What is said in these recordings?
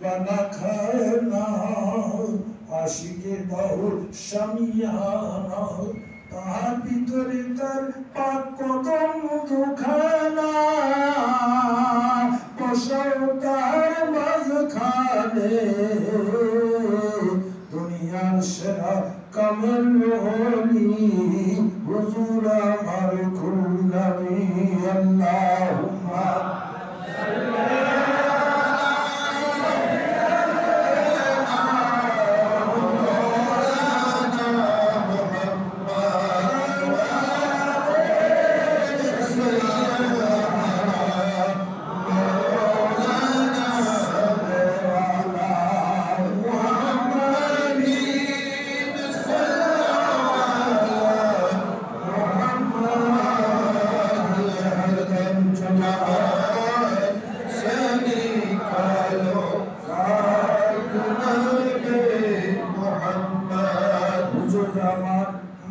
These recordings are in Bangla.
বানা খানা আশিকের বাহুর শামিয়ানা তাহার ভিতরে তার পাক কদম দুখানা বসাও তার মাঝখানে দুনিয়ার সেরা কামেল ওলি হুজুর আমার খুলনাবি আল্লাহুম্মা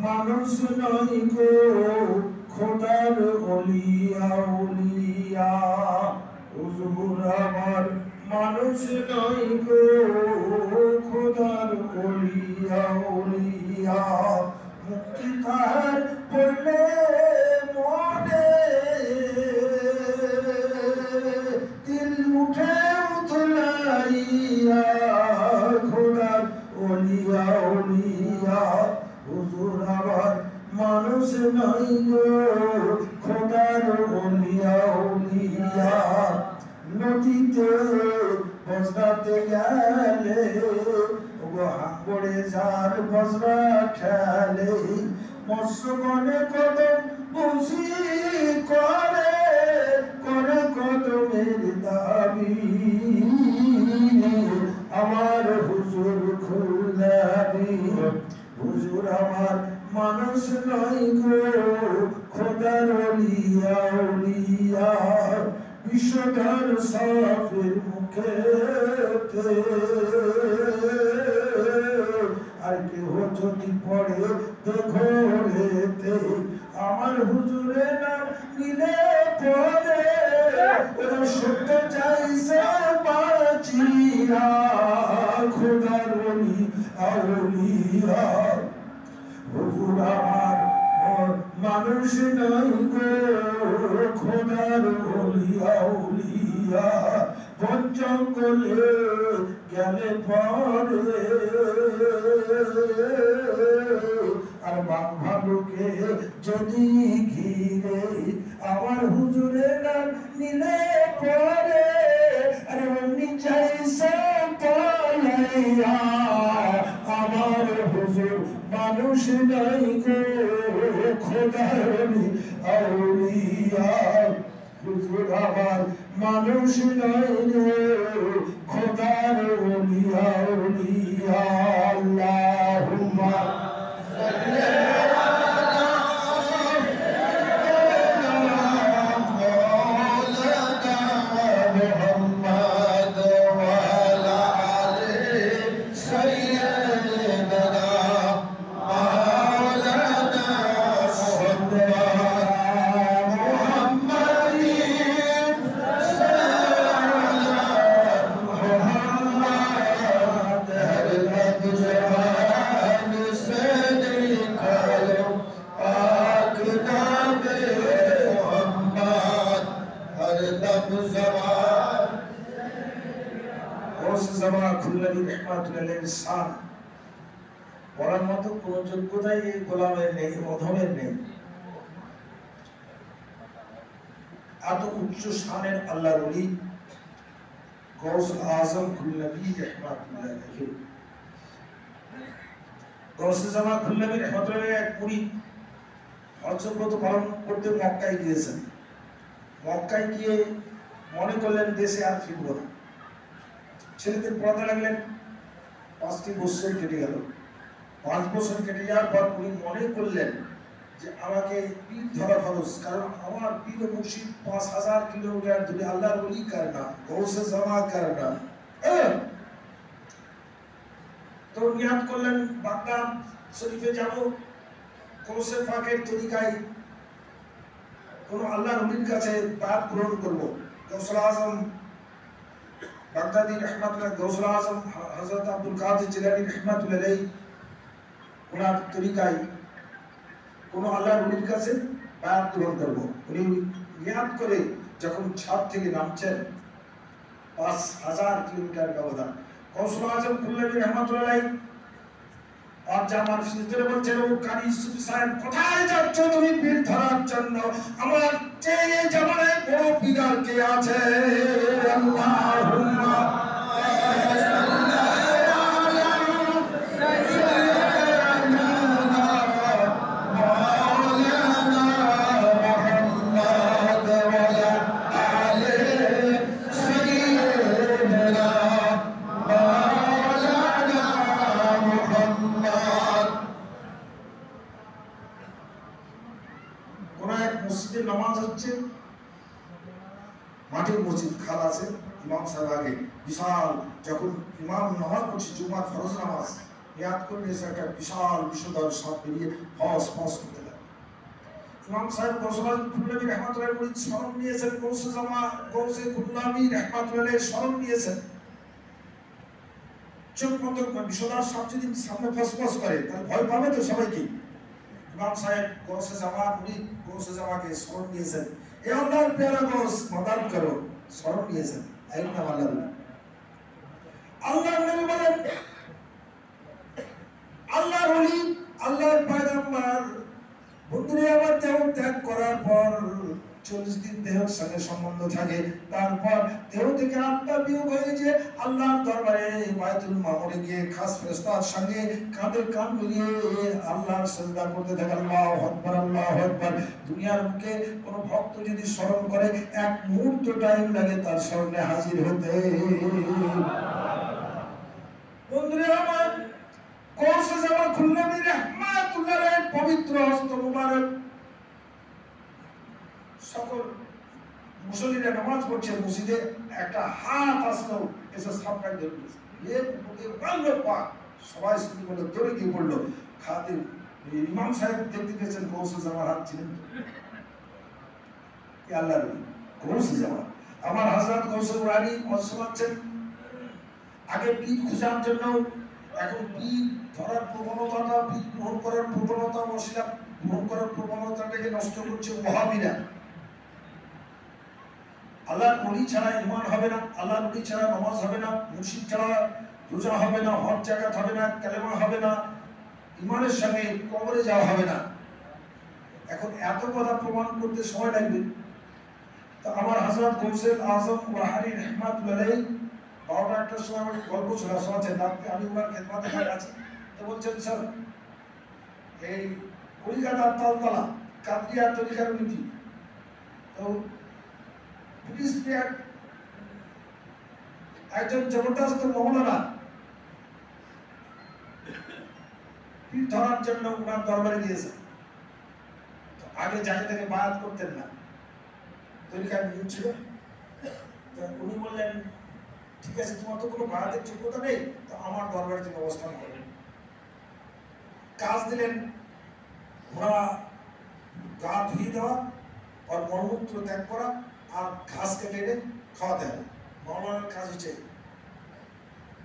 মানুষ নয় গো খোদার ওলিয়া ওলিয়া হুজুর আমার মানুষ নয় গো খোদার ওলিয়া ওলিয়া মুক্তি তার পড়লে মনে দিল উঠে উতলাইয়া খোদার ওলিয়া ওলিয়া হুজুর আমার মানুষ নাই গো খোদার ওলিয়া ওলিয়া নদীতে বজরাতে গেলে হাঙ্গড়ে যার বজরা খেলে মৎস্যগণে কদম বুঝি করে করে কদমের দাবি আমার হুজুর খুলনাবি হুজুর আমার মানুষ নয় গো খোদার ওলিয়া ওলিয়া বিষধর সাপের মুখেতে আর কেহ যদি পড়ে দেখোরেতে আমার হুজুরে নাম নিলে পড়ে ওরা সত্য চাইছে বাঁচিয়া খোদার ওলি আউলিয়া হুজুর আমার মানুষ নাই গো খোদার ওলিয়া ওলিয়া বন জঙ্গলে গেলে পরে আর বাঘ ভালুকে যদি ঘিরে আমার হুজুরে নাম নিলে পরে আর অমনি চাইছে পালাইয়া আমার হুজুর মানুষ নাই গো খোদার আউলিয়া হুজুর আমার মানুষ নাই গো খোদার ওলিয়া ওলিয়া আল্লাহুম্মা বলার মতো কোন যোগ্যতাই এই গোলামের নেই, অধমের নেই। এত উচ্চ শানের আল্লাহর ওলি গৌসুল আজম খুলনবী রাহমাতুল্লাহ আলাইহি। গৌসুল জামান খুলনবী রাহমাতুল্লাহ আলাইহি এক পুরী হজ ব্রত পালন করতে মক্কায় গিয়েছেন। মক্কায় গিয়ে মনে করলেন দেশে আর ফিরব না। ছেলেদের পড়াতে লাগলেন। 5টি বছর কেটে গেল। 5 বছর কেটে যাওয়ার পর উনি মনে করলেন যে আমাকে পীর ধরা ফরজ, কারণ আমার পীর মুর্শিদ 5000 কিলোমিটার দূরে আল্লাহর ওলি কার নাম গৌসে জামা কার নাম। তো নিয়াত করলেন বাগদাদ শরীফে যাব, গৌসে পাকের তরিকায় কোন আল্লাহর ওলির কাছে বায়াত গ্রহণ করব। গৌসুল আজম বাগদাদি রহমাতুল্লাহ, গৌসুল আজম হযরত আব্দুল কাদের জিলানী রহমাতুল্লাহ আলাইহি ওনার তরিকায় কোন আল্লাহর ওলির কাছে বায়াত গ্রহণ করব, উনি নিয়াত করে যখন ছাদ থেকে নামছেন 5000 কিলোমিটার ব্যবধান, গৌসুল আজম খুল্লাবী রহমাতুল্লাহ আলাইহি আর জামার ফিজরে বলছেন, ও কারি ইউসুফ সাহেব কোথায় যাচ্ছ তুমি পীর ধরার জন্য? আমার চেয়ে জামানায় বড় পীর আর কে আছে? আল্লাহুম্মা নামাজ হচ্ছে, মাটির মসজিদ খাল আছে, ইমাম সাহেব আগে বিশাল, যখন ইমাম নামাজ পড়ছে জুমার ফরজ নামাজ, ইয়াদ করলে একটা বিশাল বিষধর সাপ বেরিয়ে ফস ফস করতে লাগে। ইমাম সাহেব গৌসুল খুল্লাবী রহমাতুল্লাহ আলাইহি শরণ নিয়েছেন, গৌসে খুল্লাবী রহমাতুল্লাহ আলাইহি শরণ নিয়েছেন। চোখ বন্ধ বিষধর সাপ যদি সামনে ফস ফস করে তাহলে ভয় পাবে তো সবাইকে। ইমাম সাহেব গৌসে জামা মুরিদ গৌসে জামাকে শরণ নিয়েছেন, এ আল্লাহর প্যারা গৌস মাদাদ করো, শরণ নিয়েছেন। এক নাম আল্লাহর নবী বলেন, আল্লাহর ওলি আল্লাহর পয়গম্বর বন্ধুরে আবার দেহ ত্যাগ করার পর 40 দিন দেহের সঙ্গে সম্বন্ধ থাকে, তারপর দেহ থেকে আত্মা বিয়োগ হয়ে যে আল্লাহর দরবারে বায়তুল মামুরে গিয়ে খাস ফেরেশতার সঙ্গে কাঁধে কাঁধ মিলিয়ে আল্লাহর সিজদা করতে থাকে। আল্লাহু আকবার, আল্লাহু আকবার। দুনিয়ার বুকে কোনো ভক্ত যদি স্মরণ করে 1 মুহূর্ত টাইম লাগে তার সামনে হাজির হতে। বন্ধুরে আমার, গৌসে জামা খুল্লাবী রহমাতুল্লাহ আলাইহির পবিত্র হস্ত মুবারক সকল মুসল্লিরা নামাজ পড়ছে, মসজিদে একটা হাত আসলো এসে সাপটাই ধরে সবাই শুধু বলে দৌড়ে গিয়ে পড়লো। খাদিম ইমাম সাহেব দেখতে পেয়েছেন গৌসে জামার হাত ছিলেন, আল্লাহ গৌসে জামা। আমার হযরত গৌসুল রানী শোনাচ্ছেন, আগে পীর খোঁজার জন্য, এখন পীর ধরার প্রবণতাটা, পীর গ্রহণ করার প্রবণতা, ওসিলা গ্রহণ করার প্রবণতাটাকে নষ্ট করছে ওয়াহাবীরা। আল্লাহর ওলি ছাড়া ঈমান হবে না, আল্লাহর ওলি ছাড়া নামাজ হবে না, মুর্শিদ ছাড়া রোজা হবে না, হজ জাকাত হবে না, কালেমা হবে না, ঈমানের সঙ্গে কবরে যাওয়া হবে না। এখন এত কথা প্রমাণ করতে সময় লাগবে। তো আমার হযরত গৌসে আজম ওয়াহারি রহমাতুল্লাহ আলাইহি 12টার সময় আমার গল্প শোনাচ্ছেন, আমি ওনার খেদমতে আছি। তো বলছেন, স্যার এই কলিকাতার তালতলা কাদরিয়া তরিকার নীতি, তো পুলিশ একজন জবরদস্ত মৌলানা পীর ধরার জন্য ওনার দরবারে গিয়েছে। আগে যাকে তাকে বায়াত করতেন না, তরিকার নিয়ম ছিল। উনি বললেন, ঠিক আছে, তোমার তো কোনো বায়াতের যোগ্যতা নেই, তো আমার দরবারে তুমি অবস্থান করবে। কাজ দিলেন, ঘোড়া গা ধুয়ে দেওয়া আর মলমূত্র ত্যাগ করা আর ঘাস কেটে এনে খাওয়াতে হবে। মৌলানার কাজ হচ্ছে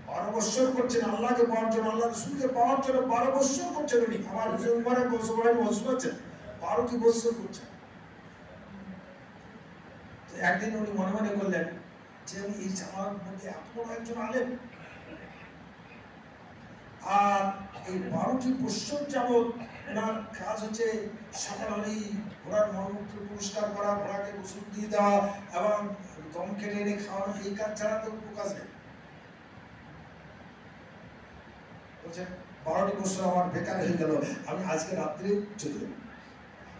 12 বছর করছেন আল্লাহকে পাওয়ার জন্য, আল্লাহ রসুলকে পাওয়ার জন্য 12 বছর করছেন উনি। আমার হুজুর মুবারক গৌসে বাড়ি বছর হচ্ছেন 12টি বছর করছেন। একদিন উনি মনে মনে করলেন যে আমি এই জামার মধ্যে এত বড় একজন আলেম, আর এই 12টি বছর যাবৎ ওনার কাজ হচ্ছে সকাল হলেই ঘোড়ার মলমূত্র পরিষ্কার করা, ঘোড়াকে গোসল দিয়ে দেওয়া এবং দম কেটে এনে খাওয়ানো, এই কাজ ছাড়া তো কাজ নেই। বলছেন 12টি বছর আমার বেকার হয়ে গেল, আমি আজকে রাত্রে চলে যাবো,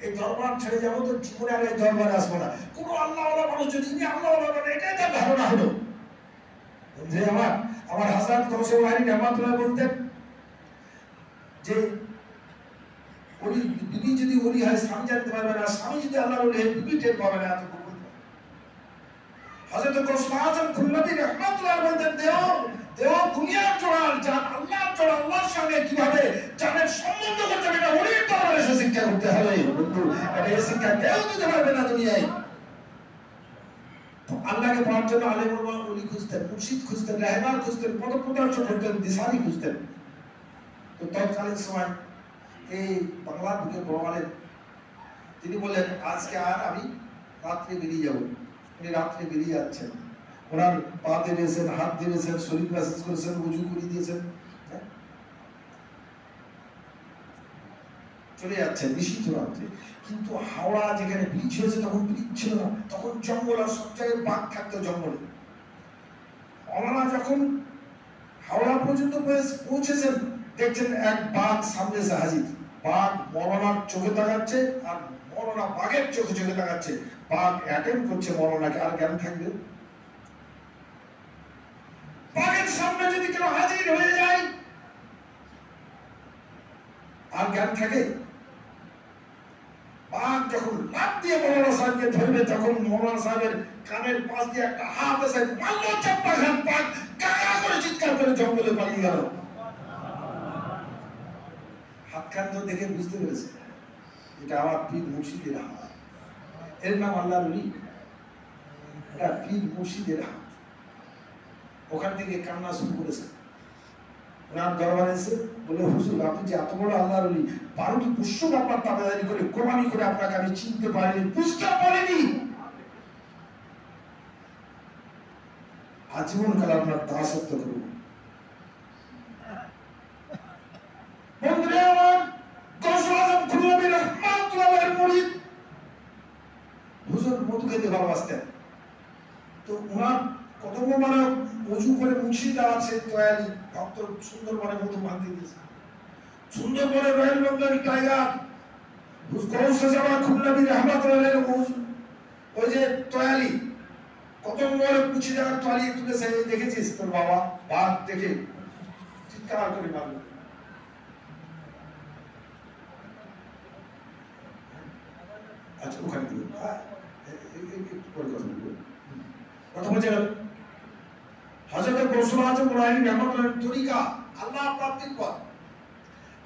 এই দরবার ছেড়ে যাবো, তো জীবনে আর এই দরবারে আসবো না। কোনো আল্লাহওয়ালা মানুষ যদি আল্লাহওয়ালা মানে এটাই তার ধারণা হলো। যে আমার হযরত গৌসে ওয়াহারি রহমাতুল্লাহ বলতেন যে বিবি যদি ওলি হয় স্বামী জানতে পারবে না, স্বামী যদি আল্লাহর ওলি হয় বিবি টের পাবে না। এত গোপন। হযরত গৌসে আজম খুল্লাবী রহমাতুল্লাহ বলতেন, দেহ দুনিয়ার জোড়াল, জান আল্লাহর জোড়াল, আল্লাহর সঙ্গে কিভাবে জানের সম্বন্ধ করতে হবে, এটা ওলির দরবারে এসে শিক্ষা করতে হবে। বন্ধু, এটা এই শিক্ষা কেউ দিতে পারবে না দুনিয়ায়। আল্লাহকে পাওয়ার জন্য আলেমুল ওলি খুঁজতেন, মুর্শিদ খুঁজতেন, রাহবার খুঁজতেন, পদপ্রদর্শক খুঁজতেন, দিশারি খুঁজতেন। তো তৎকালীন সময় এই বাংলার বুকে বড় আলেম তিনি বললেন আজকে আর আমি রাত্রে বেরিয়ে যাব। উনি রাত্রে বেরিয়ে যাচ্ছেন, ওনার পা দিয়েছেন, হাত দিয়েছেন, শরীর ম্যাসেজ করেছেন, উজু করে দিয়েছেন, চলে যাচ্ছেন নিষিদ্ধ রাত্রে। কিন্তু হাওড়া যেখানে ব্রিজ হয়েছে তখন ব্রিজ ছিল না, তখন জঙ্গল, আর সব জায়গায় বাঘ থাকতো জঙ্গলে। মৌলানা যখন হাওড়া পর্যন্ত পৌঁছেছেন দেখছেন এক বাঘ সামনে এসে হাজির। বাঘ মৌলানার চোখে তাকাচ্ছে আর মৌলানা বাঘের চোখে চোখে তাকাচ্ছে। বাঘ অ্যাটেম্প করছে মৌলানাকে, আর জ্ঞান থাকবে? বাঘের সামনে যদি কেউ হাজির হয়ে যায় আর জ্ঞান থাকে? বাঘ যখন লাফ দিয়ে মৌলানা সাহেবকে ধরবে তখন মৌলানা সাহেবের কানের পাশ দিয়ে একটা হাত এসে মারল, চাপ্পা খান। বাঘ গাগা করে চিৎকার করে জঙ্গলে পালিয়ে গেল। হাত খান তো দেখে বুঝতে পেরেছে এটা আমার পীর মুর্শিদের হাত। এর নাম আল্লাহর ওলি, এটা পীর মুর্শিদের হাত। ওখান থেকে কান্না শুরু করেছে। ওনার দরবারে এসে বলে, হুজুর আপনি যে এত বড় আল্লাহর ওলি, 12টি পুষ্প আপনার তাবেদারি করে কোরবানি করে আপনাকে আমি চিনতে পারিনি, বুঝতে পারিনি। আজীবন কাল আপনার দাসত্ব করব। বন্ধুরা আমার, গৌসুল আজম খুলনাবী রাহমাতুল্লাহির মুরিদ হুজুর মধু খেতে ভালোবাসতেন। তো ওনার কত মানে উজু করে মুর্শিদা আছে তয়ালি ভক্ত সুন্দরবনে মধু ভাঙতে দিয়েছে। সুন্দরবনে রয়্যাল বেঙ্গল টাইগার গৌসে জামা খুলনাবী রাহমাতুল্লাহির ওই যে তয়ালি কত বড় পুছি দেওয়ার তয়ালি তুলেছে, দেখেছিস তোর বাবা? বাঘ দেখে চিৎকার করে মারল। আচ্ছা ওখানে দিল কথা বলছে হযরত গৌসুল আজম ইব্রাহিম রহমাতুল্লাহ তরিকা আল্লাহ প্রাপ্তির পথ,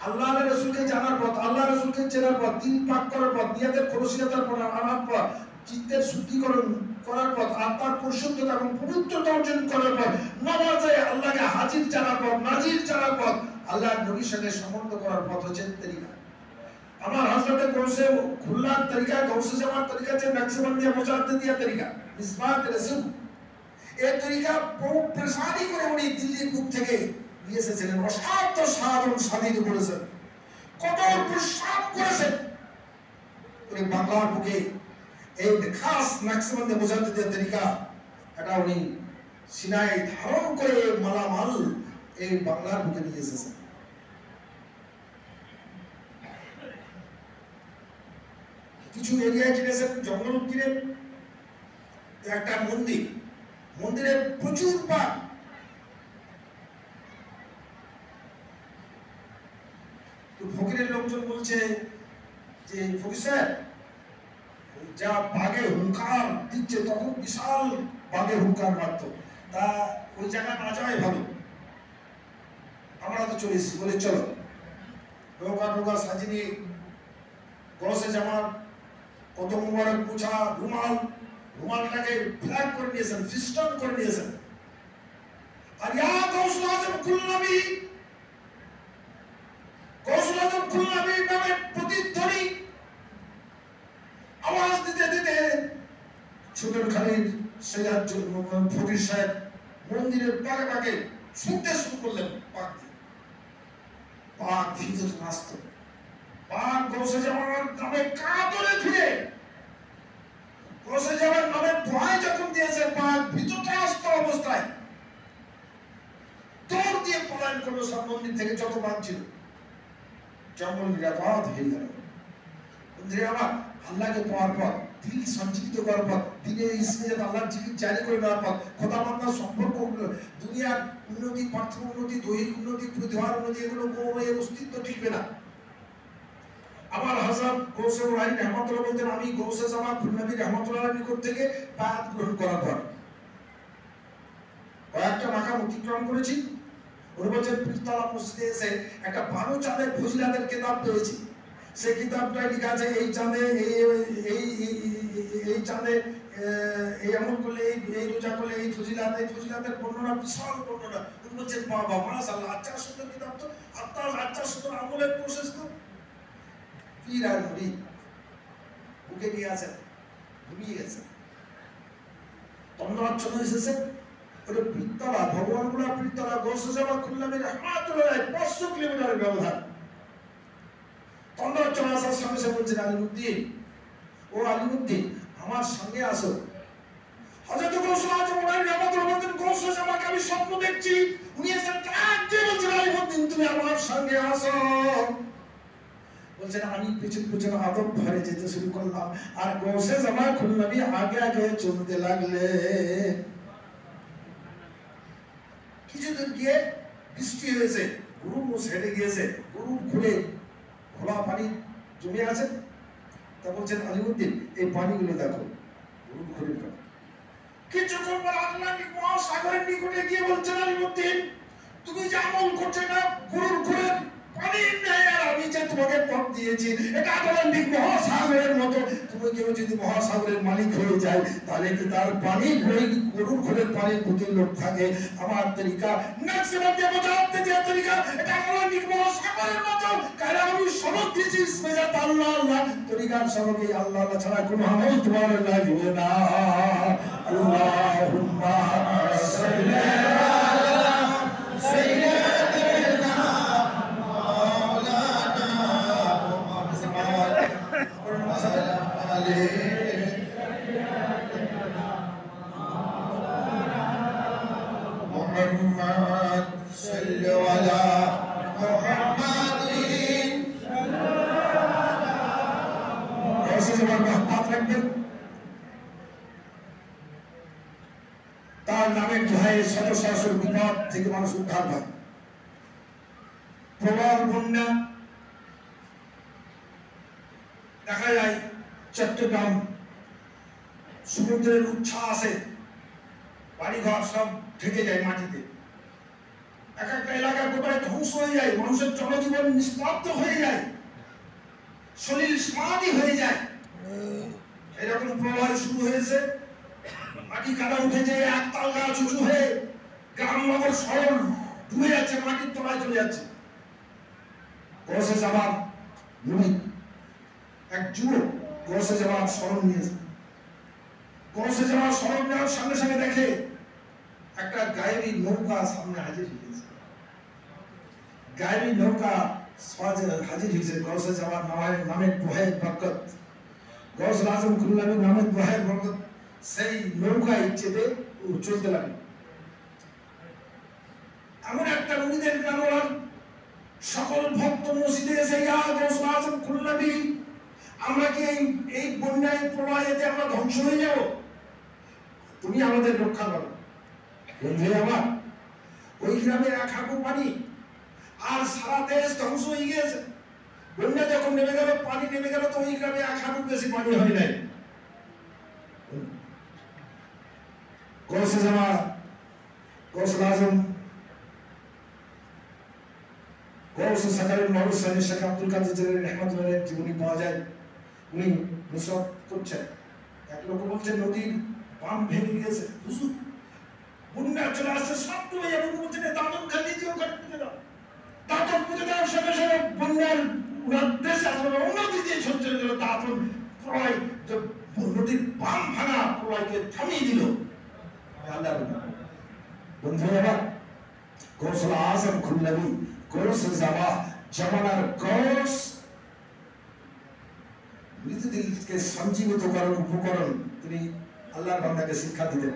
আল্লাহ রাসূলকে জানার পথ, আল্লাহ রাসূলকে চেনার পথ, দিন পাক করার পথ, নিয়তের খলুসিয়তের পথ, আনার পথ, চিত্তের শুদ্ধিকরণ করার পথ, আত্মার পরিশুদ্ধতা এবং পবিত্রতা অর্জন করার পথ, নামাজে আল্লাহকে হাজির জানার পথ, নাজির জানার পথ, আল্লাহর নবীর সাথে সম্বন্ধ করার পথ হচ্ছে তরিকা। আমার হযরতে গৌসে খুলনার তরিকা, গৌসে জামার তরিকা হচ্ছে নকশবন্দিয়া মুজাদ্দিদিয়া তরিকা, মিসবাত রাসূল। এই তরিকা বহু প্রসারী করে উনি দিল্লির বুক থেকে নিয়ে এসেছিলেন, অসাধ্য সাধন সাধিত করেছেন, কঠোর পরিশ্রম করেছেন। উনি বাংলার বুকে এই খাস নকশবন্দিয়া মুজাদ্দিদিয়া তরিকা এটা উনি সিনায় ধারণ করে মালামাল এই বাংলার বুকে নিয়ে এসেছেন। কিছু এরিয়ায় গিয়েছেন, জঙ্গল তীরে একটা মন্দির, মন্দিরে প্রচুর বাঘ। তো ফকিরের লোকজন বলছে যে ফকির সাহেব যা বাঘে হুঙ্কার দিচ্ছে, তখন বিশাল বাঘে হুঙ্কার মারত, তা ওই জায়গা না যাওয়াই ভালো। আমরা তো চলে এসেছি, বলে চলো নৌকা নৌকা সাজিয়ে নিয়ে গৌসে জামার কত মোবারক মুছা রুমালটাকে ফ্ল্যাগ করে নিয়েছেন, ফিস্টন করে নিয়েছেন। আর ইয়া গৌসুল আজম খুলনাবী, গৌসুল আজম খুলনাবী নামে প্রতিধ্বনি আওয়াজ দিতে দিতে ছোটর খালির সৈয়দ ফকির সাহেব মন্দিরের পাকে পাকে শুনতে শুরু করলেন। পাক দিয়ে পাক ভিতর নাচত, পাক গৌসে জামার নামে কাঁদরে ফিরে গৌসে জামার নামে দোয়াই যখন দিয়েছে, পাক ভিতরস্ত অবস্থায় দৌড় দিয়ে পলায়ন করলো সব মন্দির থেকে, যত বাঘ ছিল। জঙ্গল নিরাপদ হয়ে গেল। বন্ধুরা আমার, আল্লাহকে পাওয়ার পর, দিল সঞ্জীবিত করার পর, দিনের ইসলাম আল্লাহর জিকির জারি করে নেওয়ার পর, খোদা বান্দার সম্পর্ক, দুনিয়ার উন্নতি, পার্থিব উন্নতি, দৈহিক উন্নতি, প্রতিভার উন্নতি, এগুলো কোনো এর অস্তিত্ব টিকবে না। আমার হযরত গৌসে ইব্রাহিম রহমাতুল্লাহ বলতেন, আমি গৌসে জামা খুলনাবী রহমাতুল্লাহর নিকট থেকে বায়াত গ্রহণ করার পর কয়েকটা মাকাম অতিক্রম করেছি। উনি বলছেন পীরতলা মসজিদে এসে একটা 12 চাঁদের ফজিলাতের কিতাব পেয়েছি। সেই কিতাবটায় লেখা আছে এই চাঁদে এই চাঁদে এই আমল করলে, এই রোজা করলে এই ফজিলাতের বর্ণনা, বিশাল বর্ণনা। উনি বলছেন বাবা মাশাআল্লাহ, আচ্ছা সুন্দর কিতাব তো, আপনার আচ্ছা সুন্দর আমলের প্রসেস তো। পীর আর মুরিদ বুকে নিয়ে আছেন, ঘুমিয়ে গেছে, তন্দ্রাচ্ছন্ন এসেছে। ওটা বৃত্তলা, ভগবানগুলা বৃত্তলা, গোসজামা খুলনামের রহমাতুল্লাহ 500 কিলোমিটারের ব্যবধান। তন্দ্রাচ্ছন্ন আসার সঙ্গে সে বলছেন আলিমুদ্দিন, ও আলিমুদ্দিন আমার সঙ্গে আসো। হযরত গৌসুল আজম ওনার রহমাতুল্লাহ বলতেন, গোসজামাকে আমি স্বপ্ন দেখছি। উনি এসে কাঁদতে বলছেন আলিমুদ্দিন তুমি আমার সঙ্গে আসো। বলছেন আমি পিছন পিছন আদব ভরে যেতে শুরু করলাম, আর গৌসে জামা খুলনাবি আগে আগে চলতে লাগলে। কিছুদিন গিয়ে বৃষ্টি হয়েছে, গরু ছেড়ে গিয়েছে, গরু ঘুরে ঘোলা পানি জমে আছে। তা বলছেন আলিমুদ্দিন এই পানিগুলো দেখো, গরু ঘুরে গেল। কিছুক্ষণ পর আল্লাহর মহাসাগরের নিকটে গিয়ে বলছেন আলিমুদ্দিন তুমি যে আমল করছো না, গরুর ঘুরে পানি নেই, আর আমি যে তোমাকে পথ দিয়েছি এটা আটলান্টিক মহাসাগরের মতো। তুমি কেউ যদি মহাসাগরের মালিক হয়ে যায়, তাহলে কি তার পানি গরুর ঘরের পানির প্রতি লোক থাকে? আমার তরিকা ম্যাক্সিমাম দিয়ে বোঝাতে যে তরিকা এটা আটলান্টিক মহাসাগরের মতো। কারণ আমি সবক দিয়েছি ইসমেজাত আল্লাহ আল্লাহ, তরিকার সবকে আল্লাহ আল্লাহ ছাড়া কোনো আমল তোমার লাগবে না। আল্লাহুম্মা সাল্লি আলা সাইয়্যিদিনা মাওলানা মুহাম্মদ সাল্লি আলা মুহাম্মাদিন। তার নামের দোহায় শত সহস্র বিপদ থেকে মানুষ উদ্ধার হয়। প্রবল বন্যা দেখা যায় চট্টগ্রাম, সমুদ্রের উচ্ছ্বাসে বাড়িঘর সব ঢেকে যায় মাটিতে। এক একটা এলাকা গোটায় ধ্বংস হয়ে যায়, মানুষের জনজীবন নিস্তব্ধ হয়ে যায়, শরীর সমাধি হয়ে যায়। এরকম প্রবাহ শুরু হয়েছে, মাটি কাদা উঠেছে, একতাল গাছ উঁচু হয়ে গ্রাম নগর শহর ডুবে যাচ্ছে, মাটির তলায় চলে যাচ্ছে। গৌসে জামান মুরিদ এক যুবক গৌসে জামান স্মরণ নিয়েছে। গৌসে জামান স্মরণ নেওয়ার সঙ্গে সঙ্গে দেখে একটা গায়েবী নৌকা সামনে হাজির হয়েছে। গায়েবী নৌকা হাজির হয়েছে গৌসে জামান নামের দোহায় বরকত, গৌসুল আজম খুলনাবি নামের দোহায় বরকত। সেই নৌকায় চেপে চলতে লাগে। এমন একটা মুরিদের গান, সকল ভক্ত মসজিদে এসে ইয়া গৌসুল আজম খুলনাবি, আমরা কি এই বন্যায় প্রবাহেতে আমরা ধ্বংস হয়ে যাব? তুমি আমাদের রক্ষা করো। বন্ধু আমার, ওই গ্রামে এক হাঁটু পানি, আর সারা দেশ ধ্বংস হয়ে গিয়েছে। বন্যা যখন নেমে গেল, পানি নেমে গেল, তো ওই গ্রামে এক হাঁটুর বেশি পানি হয় নাই। গৌসে জামা, গৌসুল আজম, গৌসে সাকারুল মাহবুব সাহেব শেখ আব্দুল কাদের জিলানী রহমাতুল্লাহ জীবনী পাওয়া যায়। উনি নুসরত করছেন। এক লোক বলছেন নদীর বাঁধ ভেঙে গিয়েছে, হুজুর বন্যা চলে আসছে, সব ডুবে যাবে। উনি বলছেন দাঁতন খালি দিয়ে ওখানে পুঁতে দাও, দাঁতন পুঁতে দেওয়ার সঙ্গে সঙ্গে বন্যার দেশে আসবে না, নদী দিয়ে ছড়ে চলে গেল। দাঁতন প্রলয়, নদীর বাঁধ ভাঙা প্রলয়কে থামিয়ে দিল। বন্ধু আমার, গৌসুল আজম খুলনাবি, গৌসে জামানার গৌস, মৃতদিলকে সঞ্জীবিত করার উপকরণ। তিনি আল্লাহর বান্দাকে শিক্ষা দিতেন।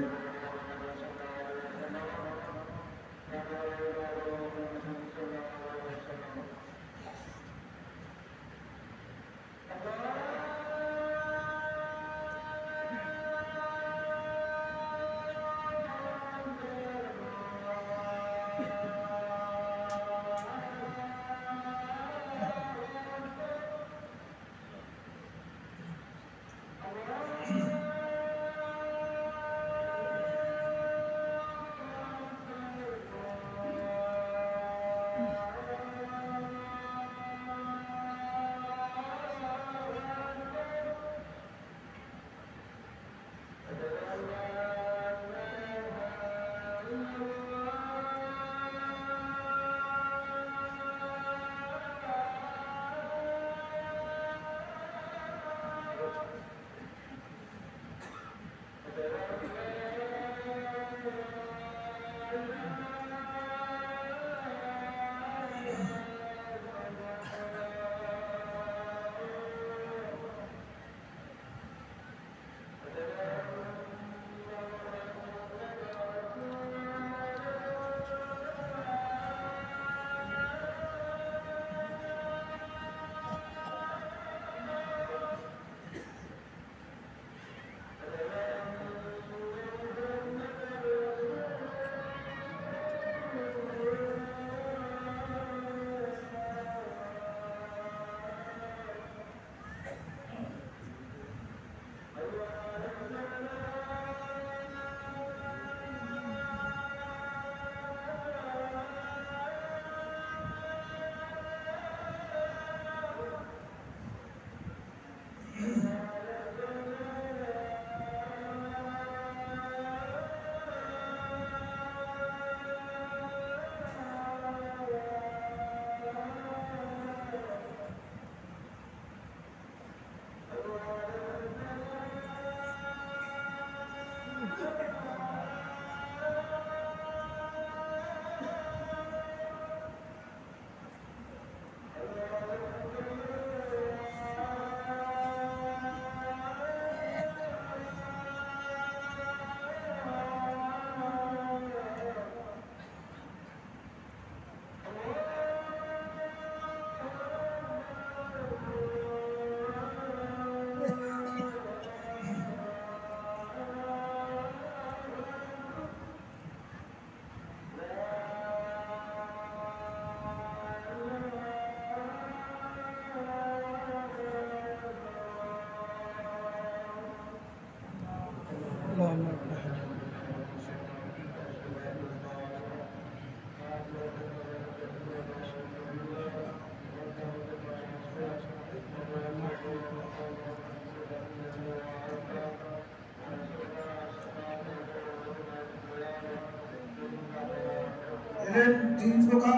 এলেম তিন প্রকার,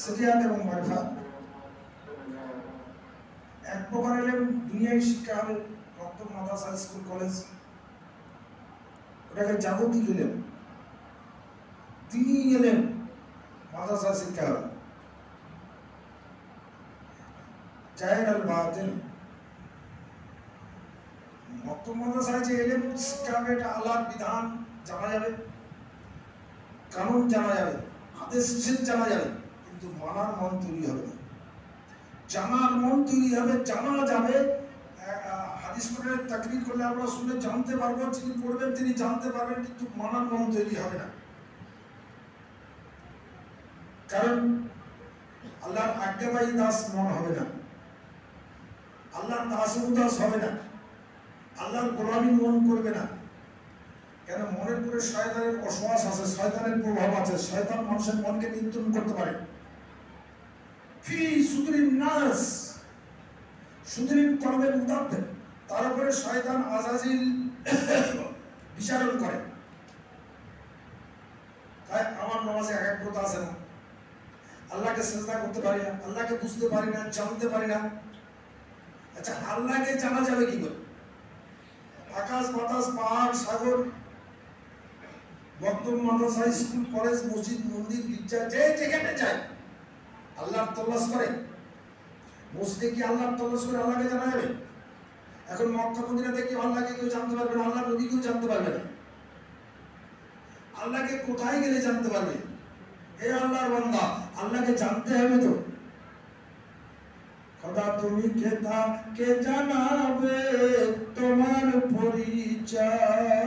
সিরিয়াত এবং মারিফাত। এক প্রকার এলেম দুনিয়ায় শিক্ষা হবে, মক্তব, মাদ্রাসা, স্কুল, কলেজ, ওটাকে জাগতিক এলেম। তিনি এলেম মাদ্রাসা শিক্ষা হবে, জাহের আল বাতিন। মক্তব মাদ্রাসায় যে এলেম শিক্ষা হবে, এটা আল্লাহর বিধান জানা যাবে, কানুন জানা যাবে, আদেশ নিষেধ জানা যাবে, কিন্তু মানার মন তৈরি হবে না। জানার মন তৈরি হবে, জানা যাবে। হাদিস কোরআনের তাকরীর করলে আমরা শুনে জানতে পারবো, যিনি পড়বেন তিনি জানতে পারবেন, কিন্তু মানার মন তৈরি হবে না। কারণ আল্লাহর আজ্ঞাবাহী দাস মন হবে না, আল্লাহর দাস হবে না, আল্লাহর গোলামি মন করবে না। কেন? মনের পরে শয়তানের অশ্বাস আছে, শয়তানের প্রভাব আছে, শয়তান মানুষের মনকে নিয়ন্ত্রণ করতে পারে। ফি সুদুরিন নাস, সুদুরিন কলবের মুতাব্বিক, তার উপরে শয়তান আজাজিল বিচারণ করে। তাই আমার নামাজে একাগ্রতা আছে না, আল্লাহকে সিজদা করতে পারি না, আল্লাহকে বুঝতে পারি না, জানতে পারি না। আচ্ছা, আল্লাহকে জানা যাবে কি করে? আকাশ বাতাস, পাহাড়, সাগর, মক্তব, মাদ্রাসা, স্কুল, কলেজ, মসজিদ, মন্দির, গির্জা, যে যেখানে যায় আল্লাহর তল্লাশ করে। মসজিদে কি আল্লাহর তল্লাশ করে আল্লাহকে জানা যাবে? এখন মক্কা মদিনাতে কি আল্লাহকে কেউ জানতে পারবে না, আল্লাহর নবী কেউ জানতে পারবে না। আল্লাহকে কোথায় গেলে জানতে পারবে? হে আল্লাহর বান্দা, আল্লাহকে জানতে হবে তো। খোদা তুমি কে জানাবে তোমার পরিচয়,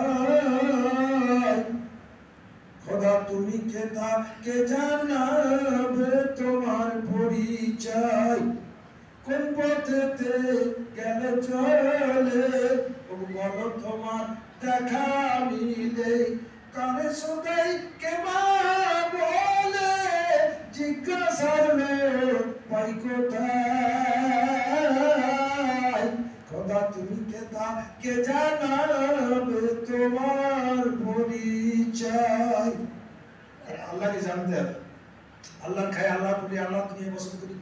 খোদা তুমি কে জানাবে তোমার পরিচয়, কোন পথেতে গেলে চলে বলো তোমার দেখা মিলে, কানে শোনাই কে মা বলে জিজ্ঞাসার পাই কোথায়, খোদা তুমি কে জানাবে তোমার পরিচয়। আল্লাহকে জানতে হবে। আল্লাহ খাই, আল্লাহ বলি, আল্লাহ দুনিয়া পছন্দ করি,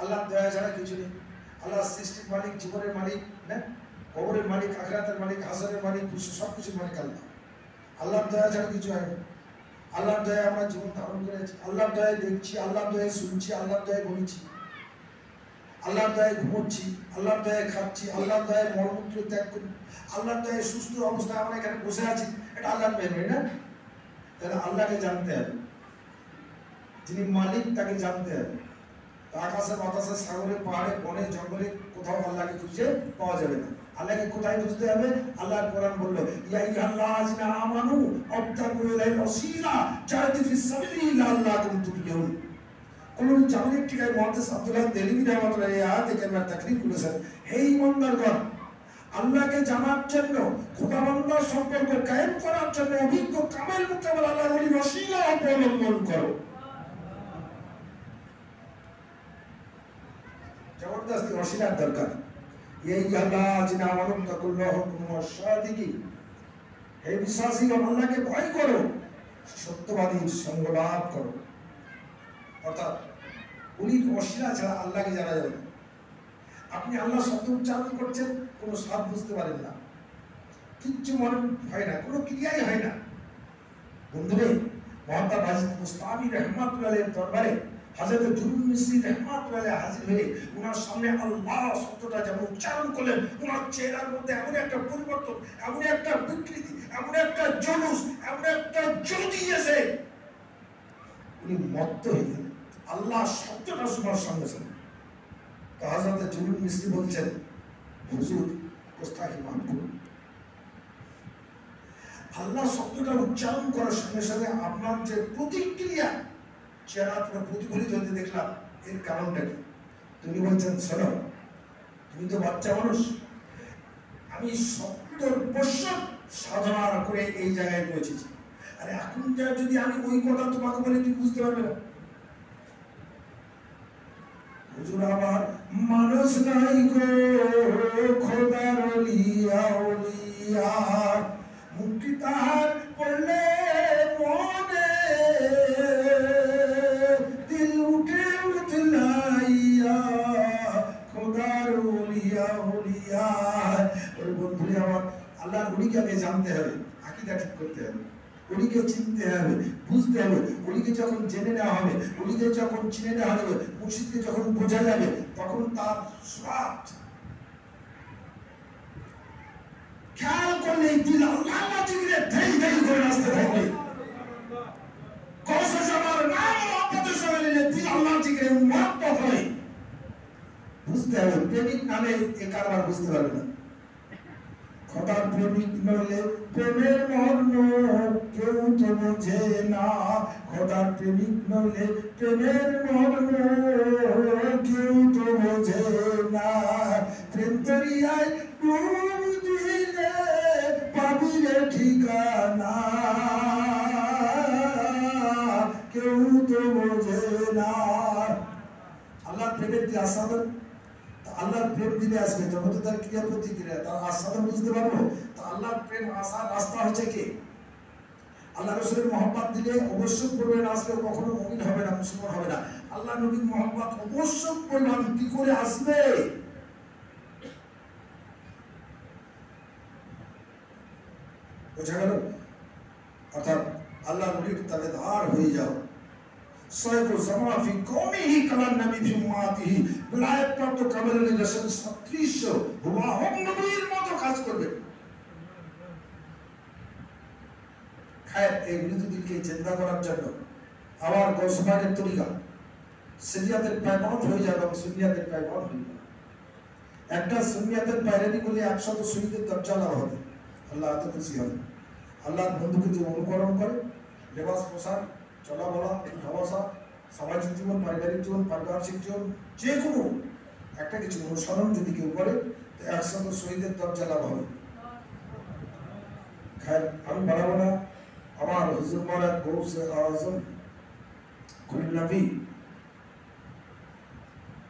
আল্লাহ দয়া ছাড়া কিছু নেই। আল্লাহ সৃষ্টির মালিক, জীবনের মালিক, না কবরের মালিক, আখিরাতের মালিক, হাসরের মালিক, সবকিছুর মালিক আল্লাহ। আল্লাহর দয়া ছাড়া কিছু হয় না। আল্লাহর দয়া আমরা জীবন ধারণ করেছি, আল্লাহর দয়ায় দেখছি, আল্লাহর দয়ায় শুনছি, আল্লাহর দয়ায় বলছি, আল্লাহর দয়ায় ঘুমোচ্ছি, আল্লাহর দয়ায় খাচ্ছি, আল্লাহর দয়ায় মলমূত্র ত্যাগ করি, আল্লাহর দয়ায় সুস্থ অবস্থায় আমরা এখানে বসে আছি, এটা আল্লাহর মেহরবানি না? তাহলে আল্লাহকে জানতে হবে, যিনি মালিক তাকে জানতে হবে। আকাশে বাতাসে, সাগরে, পাহাড়ে, বনে, জঙ্গলে কোথাও আল্লাহকে খুঁজে পাওয়া যাবে না। আল্লাহকে কোথায় খুঁজতে হবে? আল্লাহর কোরআন বললো, ইয়া আইয়ুহাল্লাযিনা আমানু আবতাগু ইলাইল ওয়াসিলা জাহিদু ফিস সাবিলিহি লাআল্লাকুম তুফলিহুন। কোরআন জামিনের টিকায় মুহাদ্দিস আব্দুল্লাহ দেলভি রাহমাতুল্লাহি আলাইহি আয়াতে কারিমা তাকরীর করেছেন, হে ঈমানদারগণ, আল্লাহকে জানার জন্য, খোদা বান্দার সম্পর্ক কায়েম করার জন্য অভিজ্ঞ কামেল মুকাম্মেল আল্লাহর ওলির ওসিলা অবলম্বন করো। জবরদস্তি ওসিলার দরকার। হে বিশ্বাসীগণ, আল্লাহকে ভয় করো, সত্যবাদীর সঙ্গ লাভ করো। অর্থাৎ উনির ওসিলা ছাড়া আল্লাহকে জানা যাবে না। আপনি আল্লাহ শব্দ উচ্চারণ করছেন, কোনো স্বাদ বুঝতে পারেন না, কিচ্ছু মনে হয় না, কোনো ক্রিয়াই হয় না। বন্ধুরে, মহাত্মা বাজিদ মুস্তামি রহমাতুল্লাহের দরবারে হযরত জুলুল মিসরি রহমাতুল্লাহ হাজির হয়ে ওনার সামনে আল্লাহ শব্দটা যেমন উচ্চারণ করলেন, ওনার চেহারার মধ্যে এমন একটা পরিবর্তন, এমন একটা বিকৃতি, এমন একটা জলুস, এমন একটা জ্যোতি এসে উনি মত্ত হয়ে গেলেন আল্লাহ শব্দটা শোনার সঙ্গে সঙ্গে। তো হযরত জুলুল মিসরি বলছেন, হুজুর গোস্তাখি মাফ করুন। আল্লাহ শব্দটা উচ্চারণ করার সঙ্গে সঙ্গে আপনার যে প্রতিক্রিয়া চেহারা আপনার প্রতিফলিত হতে দেখলাম, এর কারণটা কি? তিনি বলছেন, শোনো, তুমি তো বাচ্চা মানুষ, আমি 70 বছর সাধনা করে এই জায়গায় পৌঁছেছি, আর এখন যদি আমি ওই কথা তোমাকে বলে তুমি বুঝতে পারবে না। হুজুর আমার মানুষ নাই গো, খোদার ওলিয়া ওলিয়া, মুক্তি তাহার পড়লে জানতে হবে, আকীদা ঠিক করতে হবে, ওলিকে চিনতে হবে, বুঝতে হবে। ওলিকে যখন জেনে নেওয়া হবে, ওলিকে যখন চিনে নেওয়া হবে, মুর্শিদকে যখন বোঝা যাবে, তখন তার স্বাদ খেয়াল করলে দিল আল্লাহ জিকিরে ধেই ধেই করে আসতে থাকবে। কৌশল আমার নাম মহব্বতের সঙ্গে নিলে দিল আল্লাহ জিকিরে মহব্বত হয়। বুঝতে হবে, প্রেমিক নামে এ কারবার বুঝতে পারবে না। খোদার প্রেমিক নইলে প্রেমের মর্ম কেউ তো বোঝে না। খোদার প্রেমিক নইলে প্রেমের মর্ম কেউ তো বোঝে না। প্রেম দরিয়ায় ডুব দিলে পাবি রে ঠিকানা, কেউ তো বোঝে না। আল্লাহর প্রেমের যে আস্বাদন, আল্লাহর প্রেম দিলে আসবে তবে তো তার ক্রিয়া প্রতিক্রিয়া, তার আস্বাদন বুঝতে পারবো। তো আল্লাহর প্রেম আসার রাস্তা হচ্ছে কি? আল্লাহ রসুলের মহব্বত দিলে অবশ্যই পড়বে, না আসলে কখনো মুমিন হবে না, মুসলমান হবে না। আল্লাহ নবীর মহব্বত অবশ্যই পরিমাণ কি করে আসবে? বোঝা গেল? অর্থাৎ আল্লাহ নবীর তাবেদার হয়ে যাও। সাইকো জামা ফি কওমিহি কালান নবী ফি উম্মাতিহি, বিলায়াত প্রাপ্ত কামেরুল রাসূল সদৃশ্য হুবহু নবীর মতো কাজ করবে। খায়ের এই বিরোধীদেরকে চিন্তা করার জন্য আবার গৌসবাগের তরিকা সুন্নিয়াতের পায়বন্দ হয়ে যাবে এবং সুন্নিয়াতের পায়বন্দ হয়ে যাবে। একটা সুন্নিয়াতের পায়রানি করলে 100 শহীদের দরজা লাভ হবে, আল্লাহ এত খুশি হবে। আল্লাহর বন্ধুকে যে অনুকরণ করে, লেবাস পোশাক, চলা বলা, ভাবাসা, সামাজিক জীবন, পারিবারিক জীবন, পারিপার্শ্বিক জীবন, যে কোনো একটা কিছু অনুসরণ যদি কেউ করে, 100 শহীদের দরজা লাভ হবে। আমি বাড়াবো না। আমার হুজুর মারাত গৌসে আজম কুল নবী,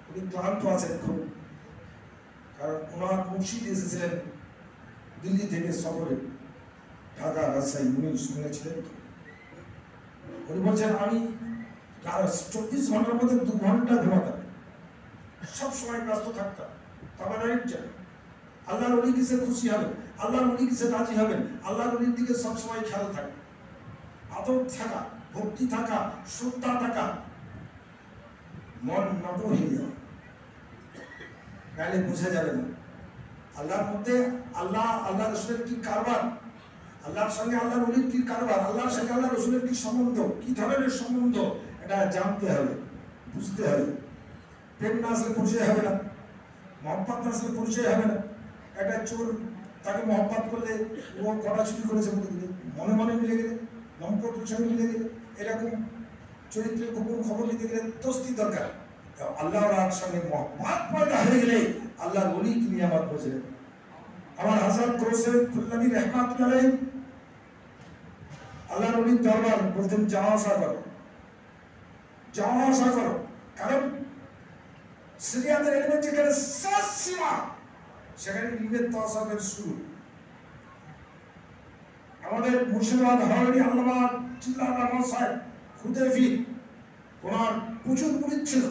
উনি ক্লান্ত আছেন খুব, কারণ ওনার মুর্শিদ এসেছিলেন দিল্লি থেকে সফরে, ঢাকা, রাজশাহী, উনি শুনেছিলেন। উনি বলছেন আমি 24 ঘন্টার মধ্যে 2 ঘন্টা ঘুমাতাম, সব সময় ব্যস্ত থাকতাম। আল্লাহর ওলি কিসে খুশি হবেন, আল্লাহর ওলি কিসে রাজি হবেন, আল্লাহর ওলির দিকে সবসময় খেয়াল থাকে, আদব থাকা, ভক্তি থাকা, শ্রদ্ধা থাকা, মন নত হয়ে যাওয়া, নাহলে বোঝা যাবে না আল্লাহর মধ্যে আল্লাহ রসুলের কি কারবার, আল্লাহর সঙ্গে আল্লাহর ওলির কি কারবার, আল্লাহর সঙ্গে আল্লাহ রসুলের কি সম্বন্ধ, কি ধরনের সম্বন্ধ, এটা জানতে হবে, বুঝতে হবে। প্রেম না আসলে পরিচয় হবে না, মহব্বত না আসলে পরিচয় হবে না। একটা চোর তাকে মহব্বত করলে ও কটা চুরি করেছে মনে মনে মিলে গেলে, লম্পটের সঙ্গে মিলে গেলে, এরকম চরিত্রের গোপন খবর নিতে গেলে দোস্তি দরকার। আল্লাহর সঙ্গে মহব্বত পয়দা হয়ে গেলে আল্লাহর ওলি কি নিয়ে আমার বোঝে। আমার হযরত গৌসে নবী রাহমাতুল্লাহ আলাইহি আল্লাহর ওলির দরবার বলতেন যাওয়া আসা করো, যাওয়া আসা করো, কারণ সিরিয়াদের এলিমেন্ট যেখানে শেষ সীমা, সেখানে ইলমের তাসাবের শুরু। আমাদের মুর্শিদাবাদ হাওড়ি আল্লামা জিল্লাহ রহমান সাহেব খুদেফি, ওনার প্রচুর মুরিদ ছিল।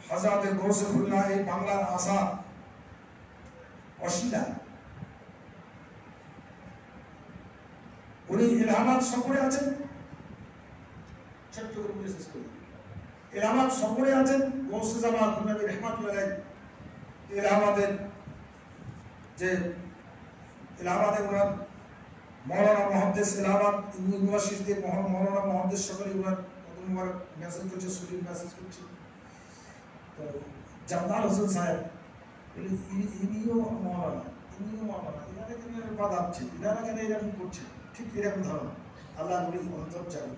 হযরত গৌসুল্লাহ এই বাংলার আশা অশিলা, উনি এলাহাবাদ সফরে আছেন, ছোট্ট করে বলে শেষ করি। এলাহাবাদ সফরে আছেন গৌসে জামান নবী রাহমাতুল্লাহ আলাইহি। এলাহাবাদের যে এলাহাবাদে ওনার মৌলানা মুহাদ্দিস, এলাহাবাদ ইউনিভার্সিটিতে মৌলানা মুহাদ্দিস সকলে ওনার কত মুবারক মেসেজ করছে, শরীর মেসেজ করছে। তো জামদার হোসেন সাহেব ইনিও মৌলানা, এনারা কেন বাদাচ্ছে, এনারা কেন এরকম করছে, ঠিক এরকম ধারণা। আল্লাহ নবী অন্তর্জামী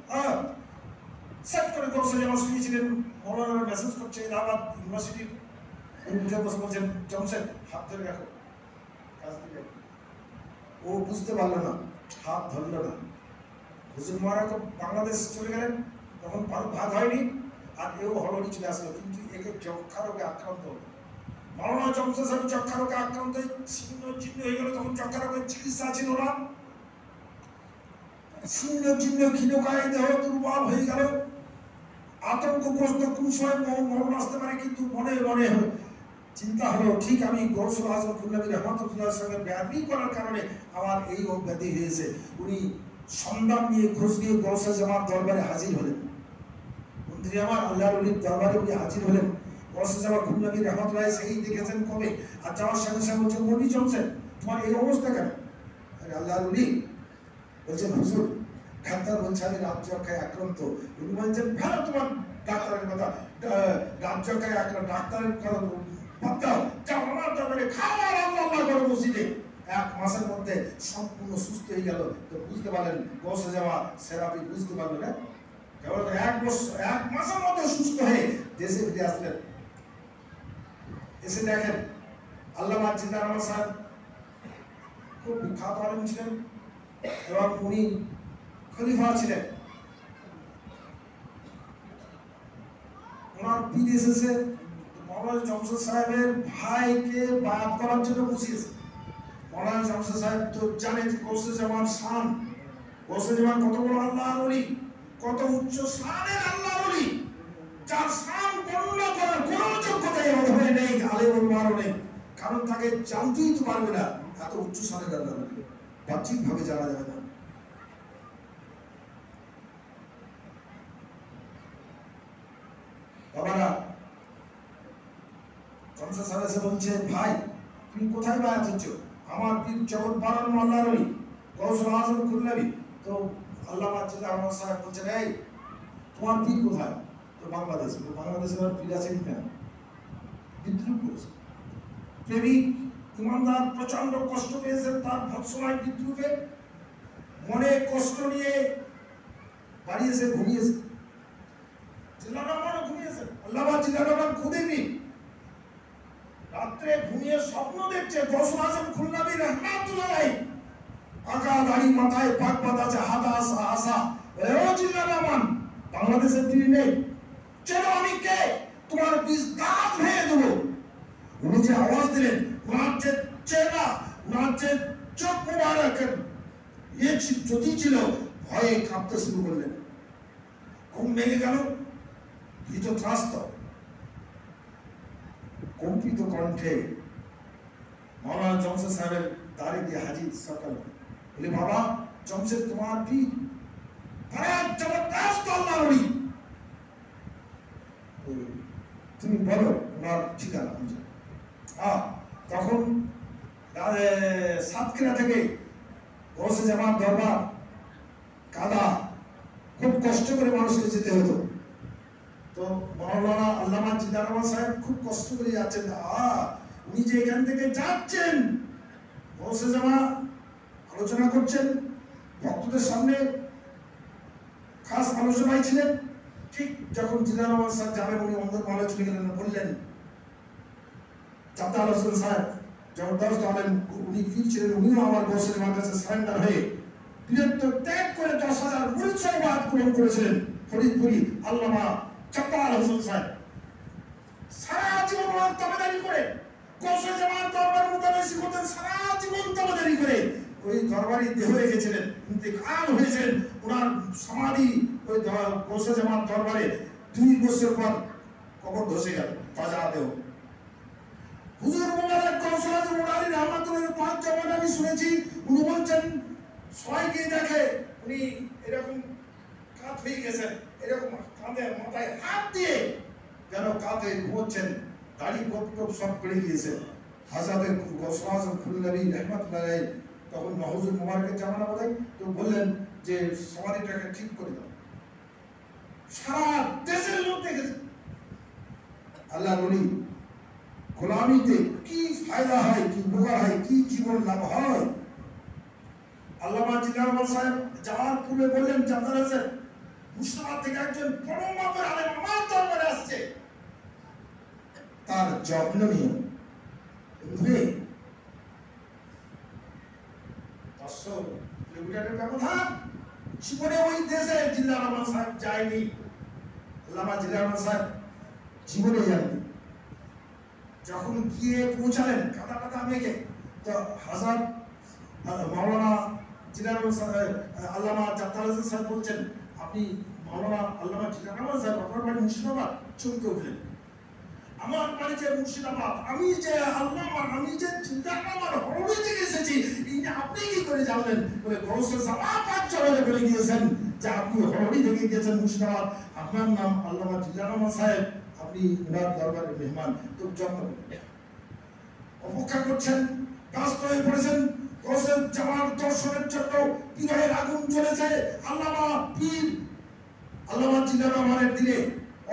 সেট করে গৌসে জামান শুনিয়েছিলেন, মৌলানা মেসেজ করছে এলাহাবাদ ইউনিভার্সিটির। উনি বুঝে বসে বলছেন জমশেদ হাত ধরে রাখো, কাজ দিবে। ও বুঝতে পারলো না, হাত ধরলো না। হুজুর মহারাজ বাংলাদেশ চলে গেলেন, তখন ভাগ হয়নি, আর এও হলড়ি চলে আসলো, কিন্তু একে যক্ষা রোগে আক্রান্ত হলো। মাওলানা জমশেদ সাহেব যক্ষা রোগে আক্রান্ত হয়ে ছিন্ন চিহ্ন হয়ে গেল। তখন যক্ষা রোগের চিকিৎসা ছিল না, ছিন্ন চিহ্ন ক্ষীণকায় দেহ দুর্বল হয়ে গেল, আতঙ্কগ্রস্ত কোন সময় মরণ আসতে পারে, কিন্তু মনে মনে চিন্তা হলো ঠিক আমি গৌসুল আজম খুলনাবী রহমতুল্লাহর সঙ্গে ব্যাধি করার কারণে আমার এই ব্যাধি হয়েছে। উনি সন্ধান নিয়ে খোঁজ নিয়ে গৌসে জামাত দরবারে হাজির হলেন। মন্ত্রী আমার আল্লাহর ওলির দরবারে উনি হাজির হলেন। গৌসে জামাত খুলনাবী রহমতুল্লাহ সেই দেখেছেন কবে, আর যাওয়ার সঙ্গে সঙ্গে বলছে মনি জমছেন তোমার এই অবস্থা কেন? আরে আল্লাহর ওলি বলছেন হুজুর ডাক্তার বলছে আমি রাত যক্ষায় আক্রান্ত। উনি বলছেন ভালো তোমার ডাক্তারের কথা, রাত যক্ষায় আক্রান্ত ডাক্তারের কথা বাদ দাও, যাও আমার দরবারে খাও আর আল্লাহ আল্লাহ করে মসজিদে। 1 মাসের মধ্যে সম্পূর্ণ সুস্থ হয়ে গেল। তো বুঝতে পারলেন গৌসে যাওয়া সেরাপি বুঝতে পারলেন না, কেবল 1 মাসের মধ্যে সুস্থ হয়ে দেশে ফিরে আসলেন। এসে দেখেন আল্লামা জিন্নাহ রহমান সাহেব খুব বিখ্যাত আলেম ছিলেন এবং উনি খলিফা ছিলেন। ওনার পীর এসেছে মৌলানা জমশেদ সাহেবের ভাইকে বায়াত করার জন্য বসিয়েছে। মৌলানা জমশেদ সাহেব তো জানেন গৌসে জামান শান, গৌসে জামান কত বড় আল্লাহর ওলি, কত উচ্চ শানের আল্লাহর ওলি, যার শান বর্ণনা করার কোনো যোগ্যতা এই অধমে নেই, আলেম ওলামারও নেই, কারণ তাকে জানতেই তো পারবে না এত উচ্চ শানের আল্লাহর ওলি, বাহ্যিকভাবে জানা যাবে না। বাবারা জমশেদ সাহেব এসে বলছে ভাই তুমি কোথায় বায়াত হচ্ছ? আমার পীর জগৎ বারান আল্লাহর ওলি গৌসুল আজম খুলনাবী। তো আল্লামা জিন্নাহ রহমান সাহেব বলছেন এই তোমার পীর কোথায়? তো বাংলাদেশে। তো বাংলাদেশের আর পীর আছে কিনা? বিদ্রুপ করেছে, প্রেমিক ইমানদার প্রচন্ড কষ্ট পেয়েছেন তার ভৎসনায় বিদ্রুপে, মনে কষ্ট নিয়ে বাড়ি এসে ঘুমিয়েছে। জিন্নাহ রহমানও ঘুমিয়েছেন, আল্লামা জিন্নাহ রহমান খুদেনি রাত্রে ঘুমিয়ে স্বপ্ন দেখছে গৌসুল আজম খুলনাবী রহমাতুল্লাহ আলাইহি পাকা দাড়ি মাথায় পাক বাঁধা আছে, হাতা আসা আসা ও জিন্নাহ রহমান বাংলাদেশের পীর নেই, চলো আমি কে তোমার বীজ দাঁত ভেঙে দেবো। উনি যে আওয়াজ দিলেন, ওনার যে চেহারা, ওনার যে চোখ মোবারক ইয়ে জ্যোতি ছিল, ভয়ে কাঁপতে শুরু করলেন। ঘুম ভেঙে গেল, ভীতত্রাস্ত কম্পিত কণ্ঠে মৌলানা জমশেদ সাহেবের দাঁড়িয়ে দিয়ে হাজির সকাল বলে বাবা জমশেদ তোমার পীর তারা জবরদস্ত আল্লাহর ওলি, তুমি বলো ওনার ঠিকানা। তখন সাতক্ষীরা থেকে গৌসে জামান দরবার কাদা, খুব কষ্ট করে মানুষকে যেতে হতো। তো মাওলানা আল্লামা জিন্নাহ রহমান সাহেব খুব কষ্ট করে যাচ্ছেন, উনি যে এখান থেকে যাচ্ছেন গৌসে জামান আলোচনা করছেন ভক্তদের সামনে, খাস আলোচনায় ছিলেন। ঠিক যখন জিন্নাহ রহমান সাহেব যাবেন উনি অন্ধ মহলে চলে গেলেন, বললেন চাঁদা হোসেন সাহেব জবরদস্ত আলেম, উনি পীর ছিলেন, উনিও আমার গৌসে জামানের কাছে সারেন্ডার হয়ে বীরত্ব ত্যাগ করে 10,000 মুরিদ সওগাত গ্রহণ করেছিলেন। ফরিদপুরি আল্লামা চাঁদা হোসেন সাহেব সারা জীবন তাবেদারি করে গৌসে জামান দরবার মোতাবেক করতেন, সারা জীবন তাবেদারি করে ওই দরবারি দেহ রেখেছিলেন, ইন্তেকাল হয়েছেন। ওনার সমাধি ওই গৌসে জামান দরবারে 2 বছর পর কবর ধসে গেল, তাজা দেহ। হুজুর মোবারক গৌসে আজম উনারি রহমাতুল্লাহ পাক জমান আমি শুনেছি, উনি বলছেন সবাইকে দেখে উনি এরকম কাত হয়ে গেছেন, এরকম কাঁধে মাথায় হাত দিয়ে যেন কাঁধে ঘুমোচ্ছেন, দাড়ি গোপ সব পেড়ে গিয়েছে। হাজাদের গৌসে আজম খুলনাবী রহমাতুল্লাহ আলাইহি তখন হুজুর মোবারকের জামানা বোধহয়, তো বললেন যে সমাধিটাকে ঠিক করে দাও। সারা দেশের লোক দেখেছে আল্লাহর ওলি গোলামিতে কি ফায়দা হয়, কি উপকার হয়, কি জীবন লাভ হয়। আল্লামা জিন্নাহ রহমান সাহেব যাওয়ার পূর্বে বললেন চাঁদা হোসেন মুর্শিদাবাদ থেকে একজন বড় মাপের আলেম আমার দরবারে আসছে, তার যত্ন নিয়ে। 500 কিলোমিটারের ব্যবধান, জীবনে ওই দেশে জিন্নাহ রহমান সাহেব যায়নি, আল্লামা জিন্নাহ রহমান সাহেব জীবনে যাননি। যখন গিয়ে পৌঁছালেন কাদা কাদা মেঘে, তো হাজার মাওলানা জিন্নাহ রহমান সাহেব আল্লামা চাঁদা হোসেন সাহেব বলছেন আপনি মাওলানা আল্লামা জিন্নাহ রহমান সাহেব আপনার বাড়ি মুর্শিদাবাদ? চমকে উঠলেন। আমার বাড়ি যে মুর্শিদাবাদ, আমি যে আল্লামা, আমি যে চিন্তাকামার হরমে থেকে এসেছি, এই যে আপনি কি করে জানলেন? বলে গৌসে জামান পাক চলে বলে গিয়েছেন যে আপনি হরমে থেকে গিয়েছেন মুর্শিদাবাদ, আপনার নাম আল্লামা জিলানামা সাহেব, আপনি ওনার দরবারের মেহমান, তো যত্ন করবেন। অপেক্ষা করছেন, ব্যস্ত হয়ে পড়েছেন। গৌসে জামান দর্শনের জন্য বিরহের আগুন জ্বলেছে। আল্লামা পীর আল্লামা জিলানামানের দিলে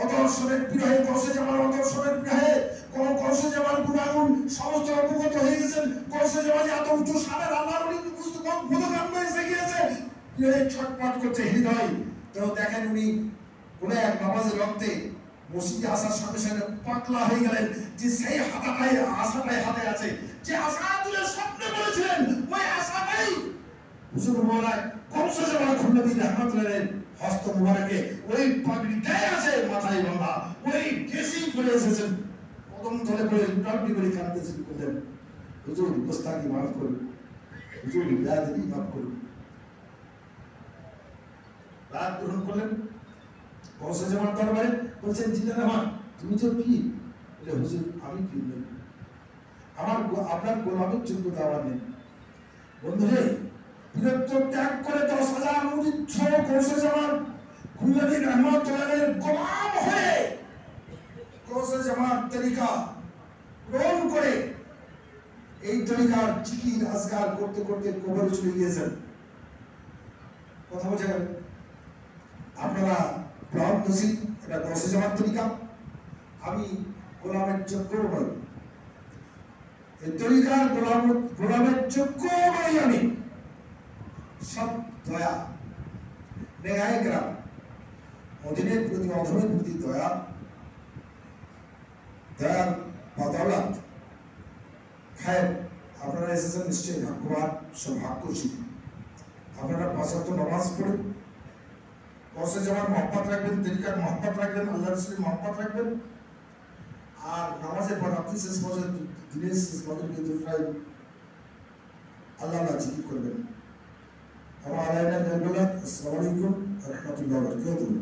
অদর্শনের বিরহে, গৌসে জামান অদর্শনের বিরহে, কোন গৌসে জামান গুণাগুণ সমস্ত অবগত হয়ে গেছেন। গৌসে জামান এত উঁচু সাদের আল্লাহর ওলি বুঝতে এসে গিয়েছে, বিরহে ছটফট করছে হৃদয়। তো দেখেন উনি কোন এক নামাজের রক্তে মসজিদে আসার সাথে সাথে পাতলা হয়ে গেলেন, যে সেই হাতাটাই আশাটাই হাতে আছে, যে আশা তুলে স্বপ্নে বলেছিলেন, ওই আশাটাই হুজুর মোবারক গৌসে জামান খুলনবী রাহমাতুল্লাহ হস্ত মুবারকে ওই পাগড়িটাই আছে মাথায় বাঁধা, ওই কেসি করে এসেছেন। কদম ধরে করে লুটালুটি করে কাঁদতে শুরু করলেন, হুজুর গোস্তাকি মাফ করুন, হুজুর বেয়াদবি মাফ করুন। রাত গ্রহণ করলেন গৌসে জামান দরবারে, বলছেন জিলানামা তুমি তো পীর? বলে হুজুর আমি পীর নই, আমার আপনার গোলামের যোগ্যতা আমার নেই। বন্ধুরে, বীরত্ব ত্যাগ করে 10,000 মুরিদ সহ গৌসে জামান খুলনবী রাহমাতুল্লাহের গোলাম হয়ে গৌসে জামান তরিকা গ্রহণ করে এই তরিকার জিকির আজকার করতে করতে কবরে চলে গিয়েছেন। কথা বোঝা গেল? আপনারা প্রহদ নসিব, এটা গৌসে জামান তরিকা, আমি গোলামের যোগ্য নই, এই তরিকার গোলামের যোগ্য নই আমি। সব দয়া, নেহায় গ্রাম, অধীনের প্রতি অধমের প্রতি দয়া, দয়ার বদৌলত খায়ের। আপনারা এসেছেন নিশ্চয়ই ভাগ্যবান, সৌভাগ্যশীল। আপনারা 5 ওয়াক্ত নামাজ পড়ুন, গৌসে জামান মহব্বত রাখবেন, তরিকার মহব্বত রাখবেন, আল্লাহ রাসূলের মহব্বত রাখবেন। আর নামাজের পর আপনি শেষ পর্যন্ত দিনের শেষ পর্যন্ত আল্লাহ জিকির করবেন। আমার আলাইনা আসসালামু আলাইকুম ওয়া রাহমাতুল্লাহি ওয়া বারাকাতুহু।